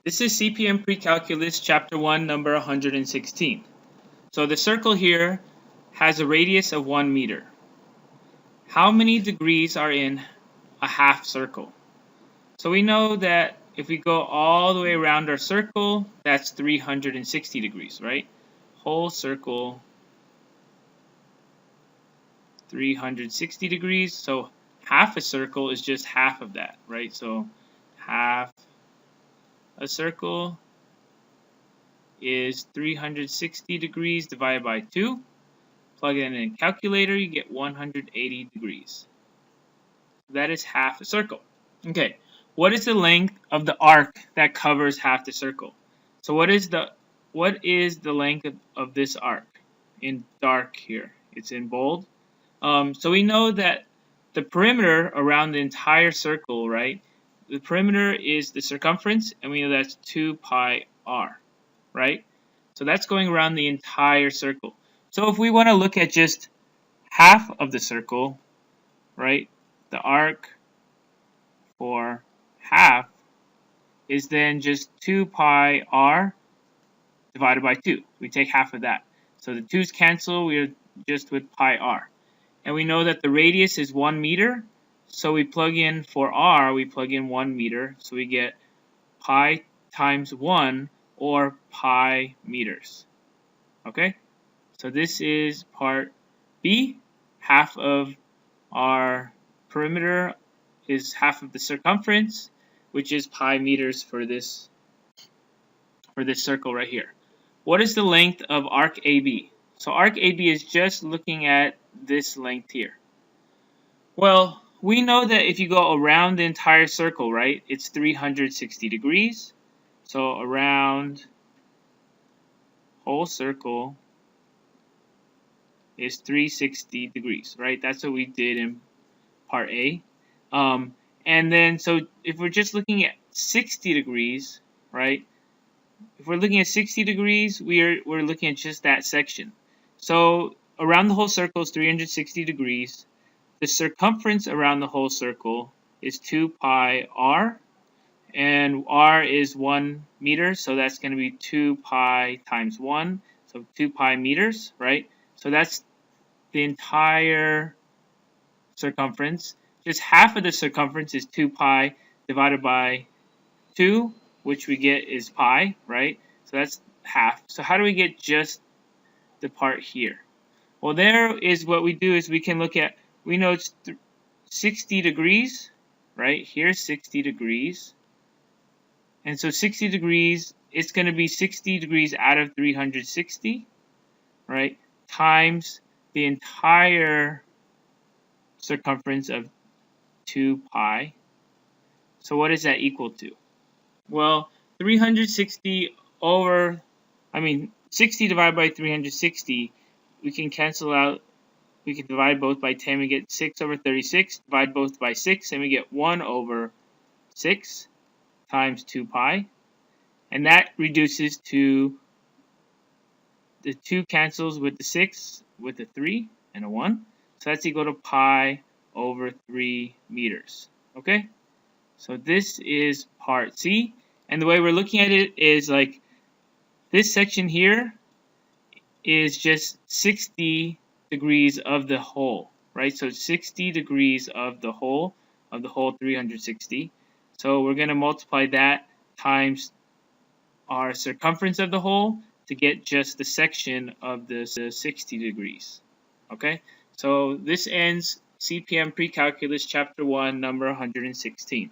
This is CPM Precalculus Chapter 1, number 116. So the circle here has a radius of 1 meter. How many degrees are in a half circle? So we know that if we go all the way around our circle, that's 360 degrees, right? Whole circle, 360 degrees. So half a circle is just half of that, right? So half a circle is 360 degrees divided by 2. Plug it in a calculator, you get 180 degrees. That is half a circle. Okay, what is the length of the arc that covers half the circle? So what is the length of this arc? In dark here, it's in bold. So we know that the perimeter around the entire circle, right? The perimeter is the circumference, and we know that's 2 pi r, right? So that's going around the entire circle. So if we want to look at just half of the circle, right, the arc for half is then just 2 pi r divided by 2. We take half of that. So the 2's cancel, we're just with pi r. And we know that the radius is 1 meter, so we plug in for r, we plug in 1 meter, so we get pi times 1, or pi meters. Okay? So this is part B. Half of our perimeter is half of the circumference, which is pi meters for this circle right here. What is the length of arc AB? So arc AB is just looking at this length here. Well, we know that if you go around the entire circle, right, it's 360 degrees. So around whole circle is 360 degrees, right? That's what we did in part A. And then, so if we're just looking at 60 degrees, right? If we're looking at 60 degrees, we're looking at just that section. So around the whole circle is 360 degrees. The circumference around the whole circle is 2 pi r, and r is 1 meter, so that's going to be 2 pi times 1, so 2 pi meters, right? So that's the entire circumference. Just half of the circumference is 2 pi divided by 2, which we get is pi, right? So that's half. So how do we get just the part here? Well, there is what we do is we can look at, we know it's 60 degrees, right? Here's 60 degrees. And so 60 degrees, it's going to be 60 degrees out of 360, right? Times the entire circumference of 2 pi. So what is that equal to? Well, 360 60 divided by 360, we can cancel out, we can divide both by 10, we get 6 over 36, divide both by 6, and we get 1 over 6 times 2 pi. And that reduces to the 2 cancels with the 6, with a 3 and a 1. So that's equal to pi over 3 meters. Okay? So this is part C. And the way we're looking at it is like this section here is just 60 degrees of the whole, right? So 60 degrees of the whole 360. So we're going to multiply that times our circumference of the whole to get just the section of the 60 degrees. Okay? So this ends CPM Precalculus Chapter 1, number 116.